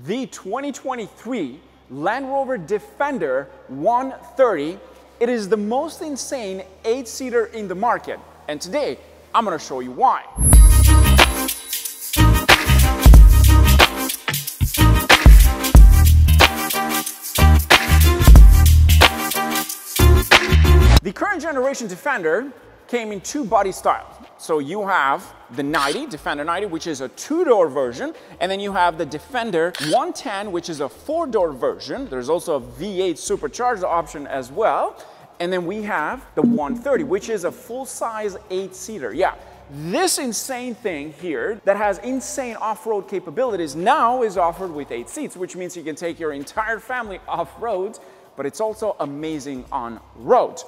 the 2023 Land Rover Defender 130. It is the most insane 8-seater in the market, and today I'm going to show you why. The current generation Defender came in two body styles. So you have the 90, Defender 90, which is a 2-door version, and then you have the Defender 110, which is a 4-door version. There's also a V8 supercharged option as well. And then we have the 130, which is a full-size 8-seater. Yeah, this insane thing here that has insane off-road capabilities now is offered with 8 seats, which means you can take your entire family off-road, but it's also amazing on road.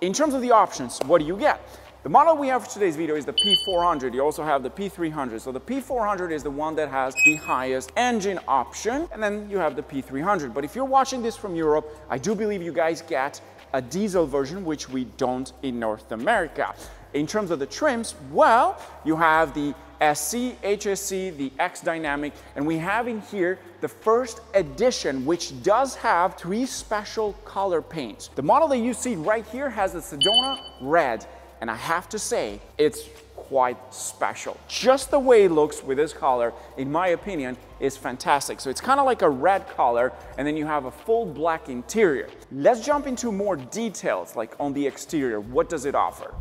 In terms of the options, what do you get? The model we have for today's video is the P400. You also have the P300. So the P400 is the one that has the highest engine option, and then you have the P300. But if you're watching this from Europe, I do believe you guys get a diesel version, which we don't in North America. In terms of the trims, well, you have the SC, HSC, the X Dynamic, and we have in here the first edition, which does have 3 special color paints. The model that you see right here has the Sedona Red, and I have to say, it's quite special. Just the way it looks with this color, in my opinion, is fantastic. So it's kind of like a red color, and then you have a full black interior. Let's jump into more details, like on the exterior. What does it offer?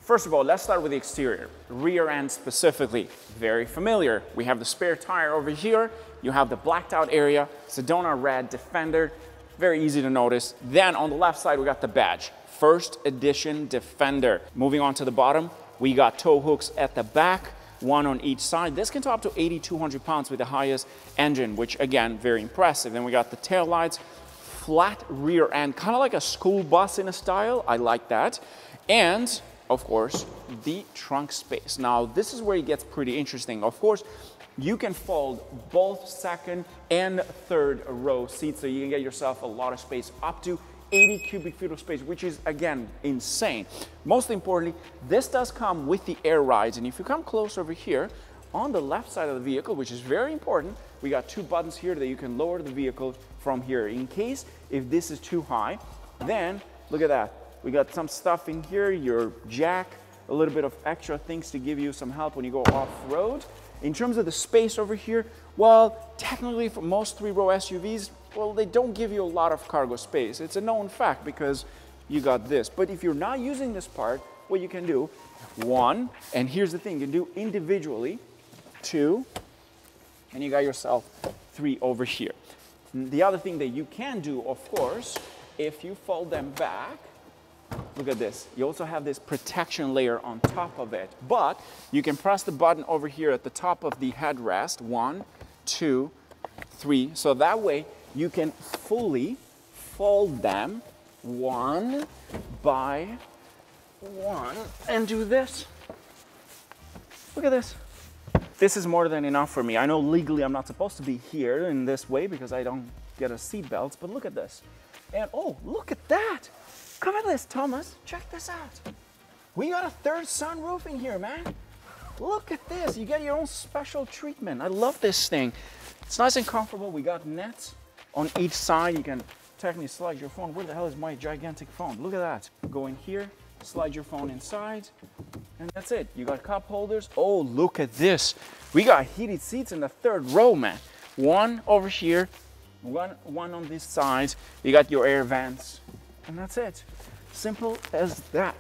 First of all, let's start with the exterior. Rear end specifically, very familiar. We have the spare tire over here. You have the blacked out area, Sedona Red Defender, very easy to notice. Then on the left side, we got the badge, first edition Defender. Moving on to the bottom, we got tow hooks at the back, one on each side. This can tow up to 8,200 pounds with the highest engine, which again, very impressive. Then we got the tail lights, flat rear end, kind of like a school bus in a style. I like that. And of course, the trunk space. Now, this is where it gets pretty interesting. Of course, you can fold both second and third row seats, so you can get yourself a lot of space, up to 80 cubic feet of space, which is, again, insane. Most importantly, this does come with the air rides, and if you come close over here, on the left side of the vehicle, which is very important, we got 2 buttons here that you can lower the vehicle from here. In case if this is too high, then look at that. We got some stuff in here, your jack, a little bit of extra things to give you some help when you go off-road. In terms of the space over here, well, technically for most 3-row SUVs, well, they don't give you a lot of cargo space. It's a known fact because you got this. But if you're not using this part, what you can do, 1, and here's the thing, you can do individually, 2, and you got yourself 3 over here. The other thing that you can do, of course, if you fold them back, look at this. You also have this protection layer on top of it. But you can press the button over here at the top of the headrest. 1, 2, 3. So that way you can fully fold them 1 by 1 and do this. Look at this. This is more than enough for me. I know legally I'm not supposed to be here in this way because I don't get a seat belt, but look at this. And oh, look at that. Come at this, Thomas. Check this out. We got a 3rd sunroof in here, man. Look at this. You get your own special treatment. I love this thing. It's nice and comfortable. We got nets on each side. You can technically slide your phone. Where the hell is my gigantic phone? Look at that. Go in here, slide your phone inside, and that's it. You got cup holders. Oh, look at this. We got heated seats in the 3rd row, man. 1 over here, one on this side. You got your air vents. And that's it. Simple as that.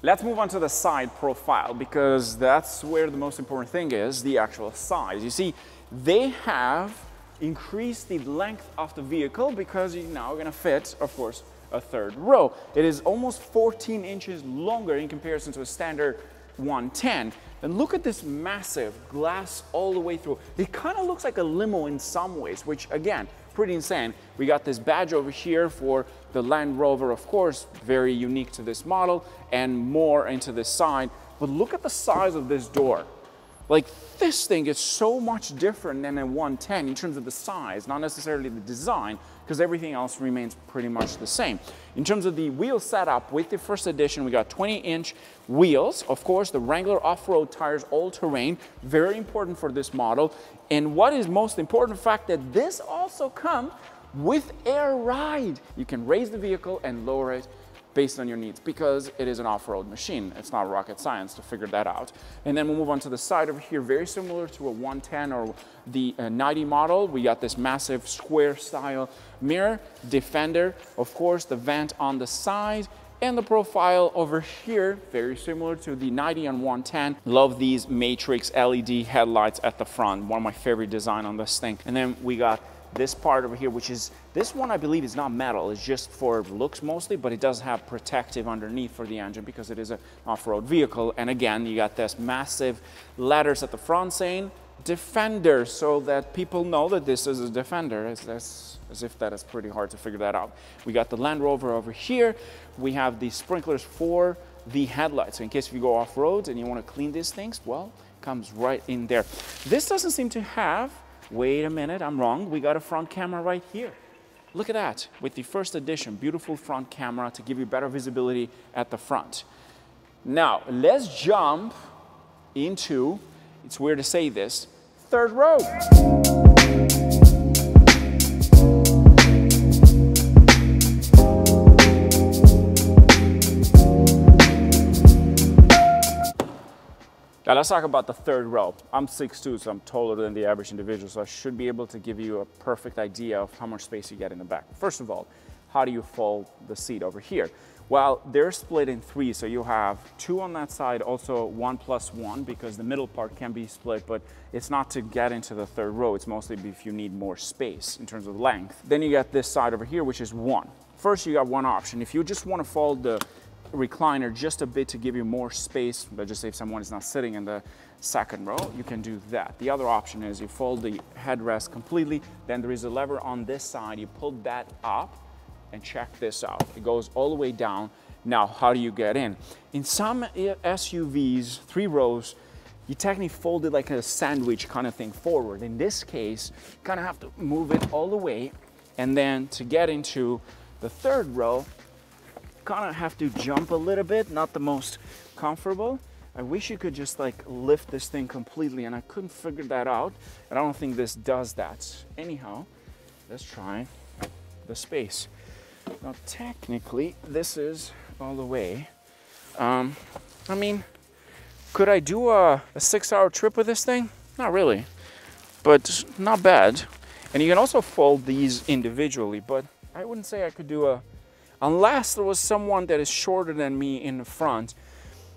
Let's move on to the side profile, because that's where the most important thing is, the actual size. You see, they have increased the length of the vehicle because you're now going to fit, of course, a 3rd row. It is almost 14 inches longer in comparison to a standard 110. And look at this massive glass all the way through. It kind of looks like a limo in some ways, which again, pretty insane. We got this badge over here for the Land Rover, of course, very unique to this model, and more into this side. But look at the size of this door. Like this thing is so much different than a 110 in terms of the size, not necessarily the design, because everything else remains pretty much the same. In terms of the wheel setup, with the first edition, we got 20-inch wheels. Of course, the Wrangler off-road tires, all-terrain, very important for this model. And what is most important, the fact that this also comes with air ride. You can raise the vehicle and lower it based on your needs, because it is an off-road machine. It's not rocket science to figure that out. And then we'll move on to the side over here, very similar to a 110 or the 90 model. We got this massive square style mirror, Defender, of course, the vent on the side, and the profile over here, very similar to the 90 and 110. Love these matrix LED headlights at the front. One of my favorite design on this thing. And then we got this part over here, which is, this one I believe is not metal, it's just for looks mostly, but it does have protective underneath for the engine because it is an off-road vehicle. And again, you got this massive letters at the front saying Defender, so that people know that this is a Defender, as if that is pretty hard to figure that out. We got the Land Rover over here. We have the sprinklers for the headlights. So in case if you go off-road and you want to clean these things, well, it comes right in there. This doesn't seem to have, wait a minute, I'm wrong. We got a front camera right here. Look at that. With the first edition, beautiful front camera to give you better visibility at the front. Now, let's jump into, it's weird to say this, third row. Now let's talk about the third row. I'm 6'2", so I'm taller than the average individual, so I should be able to give you a perfect idea of how much space you get in the back. First of all, how do you fold the seat over here? Well, they're split in three, so you have two on that side, also 1+1, because the middle part can be split, but it's not to get into the third row. It's mostly if you need more space in terms of length. Then you got this side over here, which is 1. First, you got one option. If you just want to fold the recliner just a bit to give you more space, but just say if someone is not sitting in the second row, you can do that. The other option is you fold the headrest completely, then there is a lever on this side, you pull that up, and check this out. It goes all the way down. Now, how do you get in? In some SUVs, 3 rows, you technically fold it like a sandwich kind of thing forward. In this case, you kind of have to move it all the way, and then to get into the third row, kind of have to jump a little bit, not the most comfortable. I wish you could just like lift this thing completely, and I couldn't figure that out, and I don't think this does that. Anyhow, let's try the space. Now technically this is all the way. I mean, could I do a 6-hour trip with this thing? Not really, but not bad. And you can also fold these individually, but I wouldn't say I could do unless there was someone that is shorter than me in the front,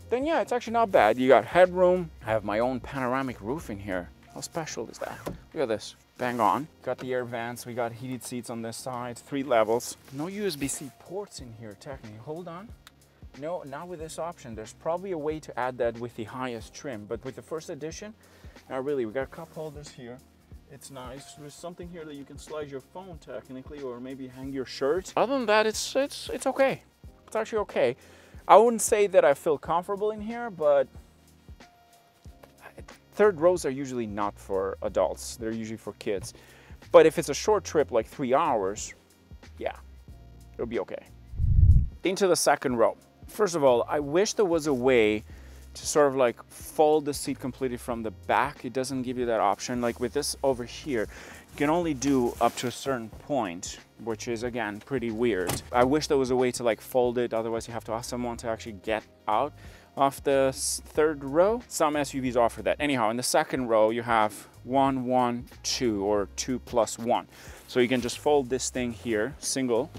then yeah, it's actually not bad. You got headroom. I have my own panoramic roof in here. How special is that? Look at this, bang on. Got the air vents, we got heated seats on this side, 3 levels. No USB-C ports in here technically, hold on. No, not with this option. There's probably a way to add that with the highest trim, but with the first edition, not really. We got cup holders here. It's nice. There's something here that you can slide your phone technically, or maybe hang your shirt. Other than that, it's okay. It's actually okay. I wouldn't say that I feel comfortable in here, but third rows are usually not for adults. They're usually for kids. But if it's a short trip, like 3 hours, yeah, it'll be okay. Into the second row. First of all, I wish there was a way to sort of like fold the seat completely from the back. It doesn't give you that option. Like with this over here, you can only do up to a certain point, which is again pretty weird. I wish there was a way to like fold it, otherwise you have to ask someone to actually get out of the third row. Some SUVs offer that. Anyhow, in the second row you have 1, 1, 2, or 2+1. So you can just fold this thing here, single.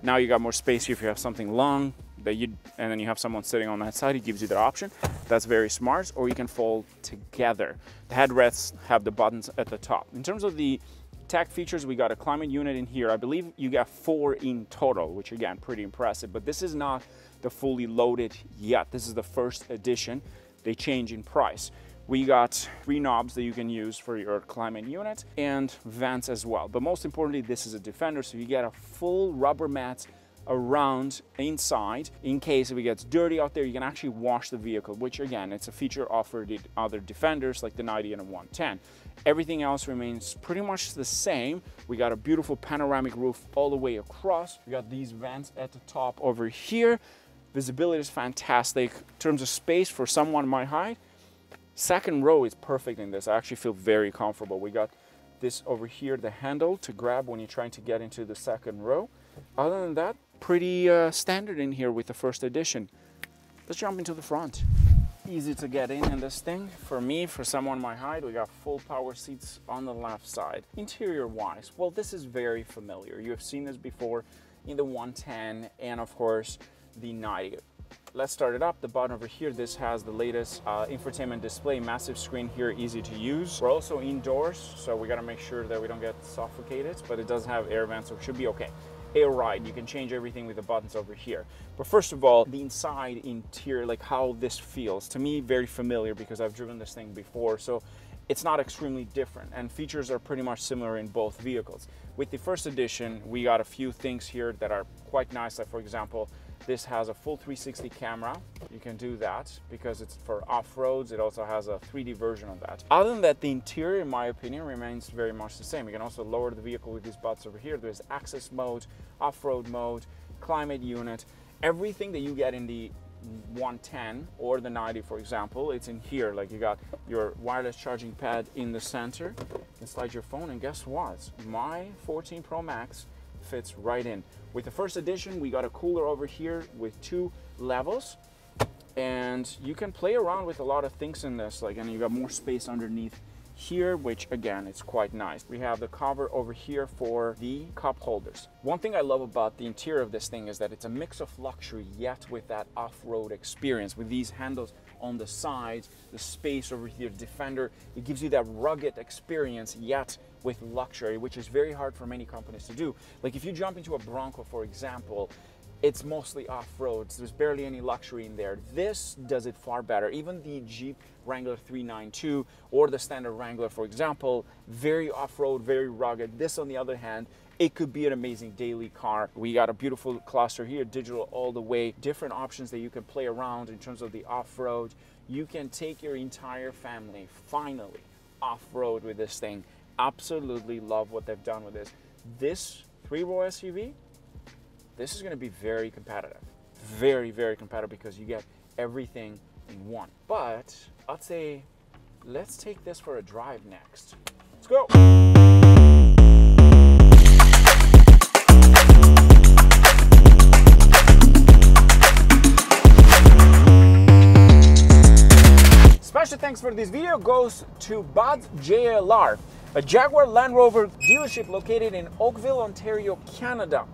Now you got more space here if you have something long, and then you have someone sitting on that side. It gives you that option. That's very smart. Or you can fold together. The headrests have the buttons at the top. In terms of the tech features, we got a climate unit in here. I believe you got 4 in total, which again, pretty impressive. But this is not the fully loaded yet. This is the first edition. They change in price. We got 3 knobs that you can use for your climate unit and vents as well. But most importantly, this is a Defender, so you get a full rubber mat around inside. In case if it gets dirty out there, you can actually wash the vehicle, which again, it's a feature offered in other Defenders like the 90 and the 110. Everything else remains pretty much the same. We got a beautiful panoramic roof all the way across. We got these vents at the top over here. Visibility is fantastic. In terms of space for someone my height, second row is perfect in this. I actually feel very comfortable. We got this over here, the handle to grab when you're trying to get into the second row. Other than that, pretty standard in here with the first edition. Let's jump into the front. Easy to get in this thing. For me, for someone my height, we got full power seats on the left side. Interior wise, well, this is very familiar. You have seen this before in the 110 and of course the 90. Let's start it up. The button over here, this has the latest infotainment display, massive screen here, easy to use. We're also indoors, so we got to make sure that we don't get suffocated, but it does have air vents, so it should be okay. Air ride, you can change everything with the buttons over here. But first of all, the inside interior, like how this feels, to me very familiar because I've driven this thing before, so it's not extremely different, and features are pretty much similar in both vehicles. With the first edition, we got a few things here that are quite nice, like for example, this has a full 360 camera. You can do that because it's for off-roads. It also has a 3D version of that. Other than that, the interior, in my opinion, remains very much the same. You can also lower the vehicle with these buttons over here. There's access mode, off-road mode, climate unit. Everything that you get in the 110 or the 90, for example, it's in here. Like you got your wireless charging pad in the center. You can slide your phone, and guess what? My 14 Pro Max fits right in. With the first edition, we got a cooler over here with 2 levels, and you can play around with a lot of things in this, like, and you got more space underneath here, which again, it's quite nice. We have the cover over here for the cup holders. One thing I love about the interior of this thing is that it's a mix of luxury yet with that off-road experience. With these handles on the sides, the space over here, Defender, it gives you that rugged experience yet with luxury, which is very hard for many companies to do. Like if you jump into a Bronco, for example, it's mostly off-road. There's barely any luxury in there. This does it far better. Even the Jeep Wrangler 392 or the standard Wrangler, for example, very off-road, very rugged. This, on the other hand, it could be an amazing daily car. We got a beautiful cluster here, digital all the way, different options that you can play around in terms of the off-road. You can take your entire family, finally, off-road with this thing. Absolutely love what they've done with this. This 3-row SUV, this is going to be very competitive. Very, very competitive because you get everything in one. But I'd say let's take this for a drive next. Let's go. Special thanks for this video goes to Bud's JLR, a Jaguar Land Rover dealership located in Oakville, Ontario, Canada.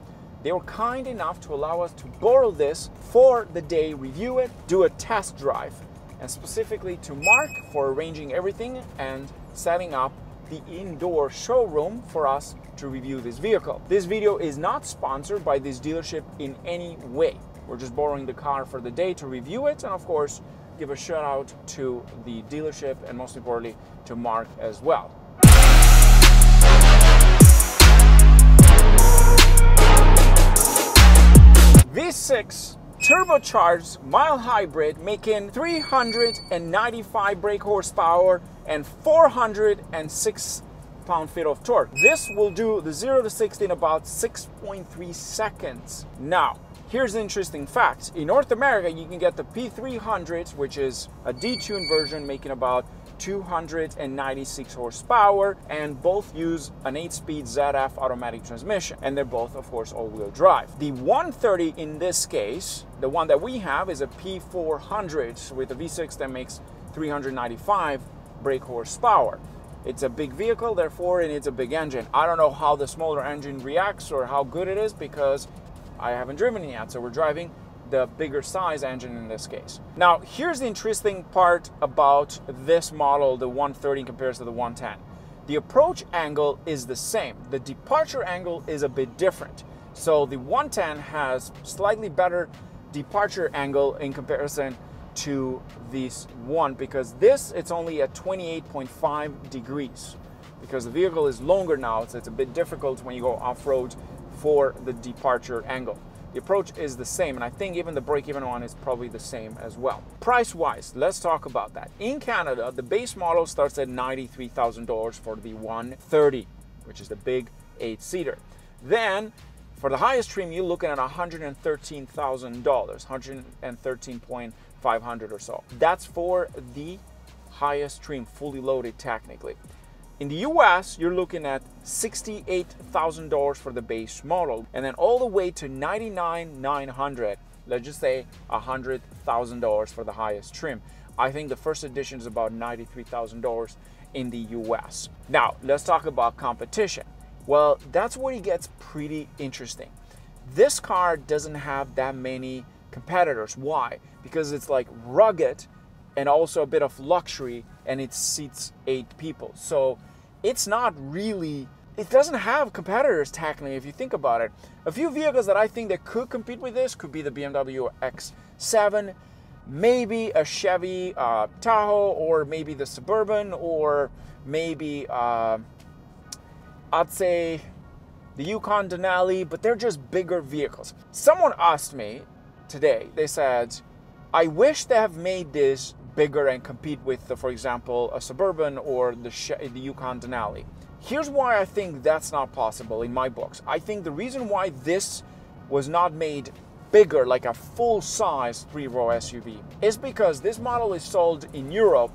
They were kind enough to allow us to borrow this for the day, review it, do a test drive, and specifically to Mark for arranging everything and setting up the indoor showroom for us to review this vehicle. This video is not sponsored by this dealership in any way. We're just borrowing the car for the day to review it, and of course, give a shout out to the dealership and most importantly to Mark as well. V6 turbocharged mild hybrid making 395 brake horsepower and 406 pound-feet of torque. This will do the 0 to 60 in about 6.3 seconds. Now, here's the interesting fact. In North America, you can get the P300, which is a detuned version making about 296 horsepower, and both use an 8-speed ZF automatic transmission, and they're both, of course, all-wheel drive. The 130 in this case, the one that we have, is a P400 with a V6 that makes 395 brake horsepower. It's a big vehicle, therefore it needs a big engine. I don't know how the smaller engine reacts or how good it is because I haven't driven it yet, so we're driving the bigger size engine in this case. Now, here's the interesting part about this model, the 130 compared to the 110. The approach angle is the same. The departure angle is a bit different. So the 110 has slightly better departure angle in comparison to this one because this, it's only at 28.5 degrees because the vehicle is longer now, so it's a bit difficult when you go off-road for the departure angle. The approach is the same, and I think even the break-even one is probably the same as well. Price-wise, let's talk about that. In Canada, the base model starts at $93,000 for the 130, which is the big 8-seater. Then, for the highest trim, you're looking at $113,000, $113,500 or so. That's for the highest trim, fully loaded technically. In the US, you're looking at $68,000 for the base model, and then all the way to $99,900, let's just say $100,000 for the highest trim. I think the first edition is about $93,000 in the US. Now, let's talk about competition. Well, that's where it gets pretty interesting. This car doesn't have that many competitors. Why? Because it's like rugged and also a bit of luxury, and it seats 8 people. So it's not really, it doesn't have competitors technically if you think about it. A few vehicles that I think that could compete with this could be the BMW X7, maybe a Chevy Tahoe, or maybe the Suburban, or maybe I'd say the Yukon Denali, but they're just bigger vehicles. Someone asked me today, they said, I wish they have made this bigger and compete with, for example, a Suburban or the Yukon Denali. Here's why I think that's not possible in my books. I think the reason why this was not made bigger, like a full-size 3-row SUV, is because this model is sold in Europe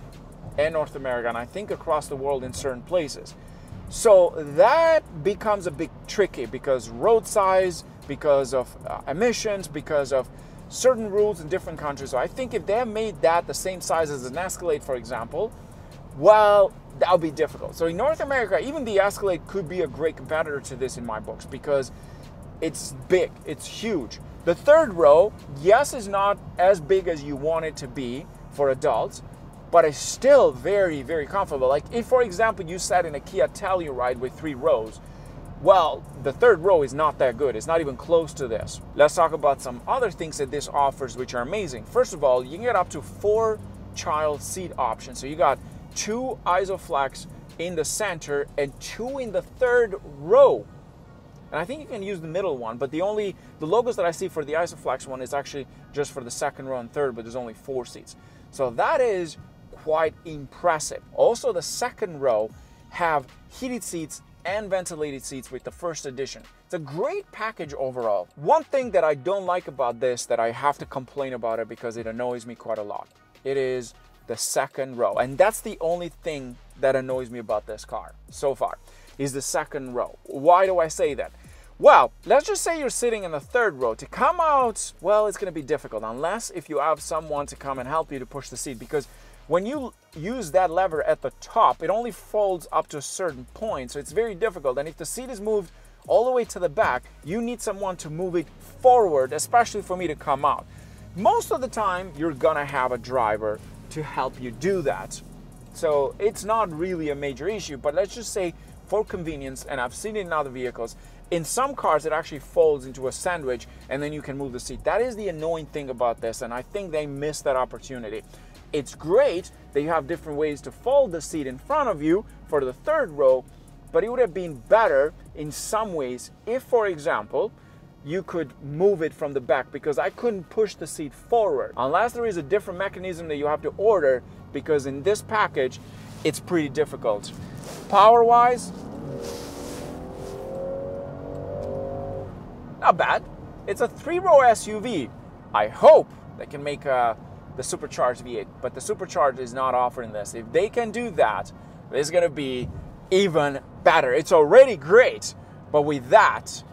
and North America, and I think across the world in certain places. So that becomes a bit tricky because road size, because of emissions, because of certain rules in different countries. So I think if they have made that the same size as an Escalade, for example, well, that would be difficult. So in North America, even the Escalade could be a great competitor to this in my books because it's big, it's huge. The third row, yes, is not as big as you want it to be for adults, but it's still very, very comfortable. Like if, for example, you sat in a Kia Telluride with 3 rows, well, the third row is not that good. It's not even close to this. Let's talk about some other things that this offers, which are amazing. First of all, you can get up to 4 child seat options. So you got 2 Isoflex in the center and 2 in the third row. And I think you can use the middle one, but the logos that I see for the Isoflex one is actually just for the second row and third, but there's only 4 seats. So that is quite impressive. Also, the second row have heated seats and ventilated seats with the first edition. It's a great package overall. One thing that I don't like about this, that I have to complain about it because it annoys me quite a lot, it is the second row. And that's the only thing that annoys me about this car so far, is the second row. Why do I say that? Well, let's just say you're sitting in the third row. To come out, well, it's gonna be difficult unless if you have someone to come and help you to push the seat, because when you use that lever at the top, it only folds up to a certain point, so it's very difficult. And if the seat is moved all the way to the back, you need someone to move it forward, especially for me to come out. Most of the time, you're gonna have a driver to help you do that. So it's not really a major issue, but let's just say for convenience, and I've seen it in other vehicles, in some cars it actually folds into a sandwich and then you can move the seat. That is the annoying thing about this, and I think they missed that opportunity. It's great that you have different ways to fold the seat in front of you for the third row, but it would have been better in some ways if, for example, you could move it from the back, because I couldn't push the seat forward unless there is a different mechanism that you have to order, because in this package it's pretty difficult. Power-wise, not bad. It's a 3-row SUV. I hope they can make the supercharged V8, but the supercharged is not offering this. If they can do that, it's gonna be even better. It's already great, but with that,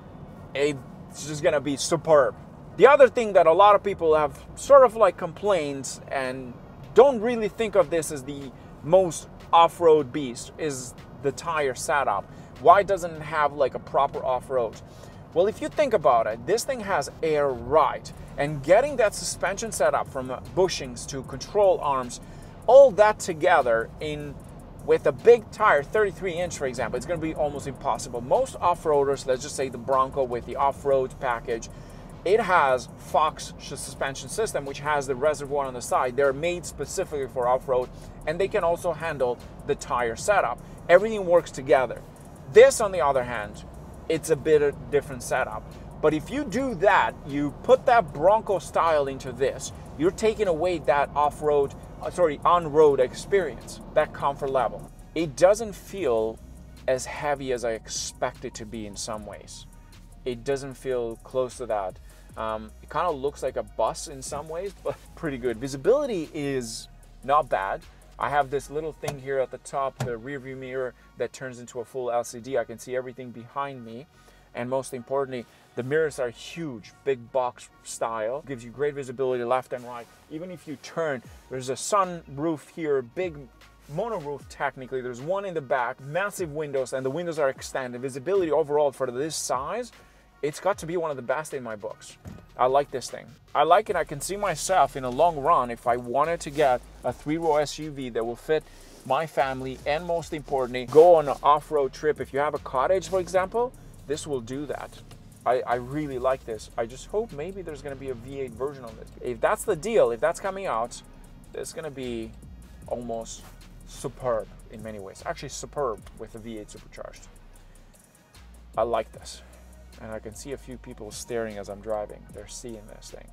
it's just gonna be superb. The other thing that a lot of people have sort of like complained and don't really think of this as the most off-road beast is the tire setup. Why doesn't it have like a proper off-road? Well, if you think about it, this thing has air ride, and getting that suspension set up from bushings to control arms, all that together with a big tire, 33-inch for example, it's going to be almost impossible. Most off-roaders, let's just say the Bronco with the off-road package, it has Fox suspension system, which has the reservoir on the side. They're made specifically for off-road, and they can also handle the tire setup. Everything works together. This, on the other hand, it's a bit of different setup. But if you do that, you put that Bronco style into this, you're taking away that on-road experience, that comfort level. It doesn't feel as heavy as I expect it to be in some ways. It doesn't feel close to that. It kind of looks like a bus in some ways, but pretty good. Visibility is not bad. I have this little thing here at the top, the rear view mirror, that turns into a full LCD. I can see everything behind me. And most importantly, the mirrors are huge, big box style. Gives you great visibility left and right. Even if you turn, there's a sunroof here, big mono roof technically. There's one in the back, massive windows, and the windows are extended. Visibility overall for this size, it's got to be one of the best in my books. I like this thing. I like it. I can see myself in a long run, if I wanted to get a 3-row SUV that will fit my family, and most importantly, go on an off-road trip. If you have a cottage, for example, this will do that. I really like this. I just hope maybe there's going to be a V8 version of this. If that's the deal, if that's coming out, it's going to be almost superb in many ways. Actually superb with the V8 supercharged. I like this. And I can see a few people staring as I'm driving. They're seeing this thing.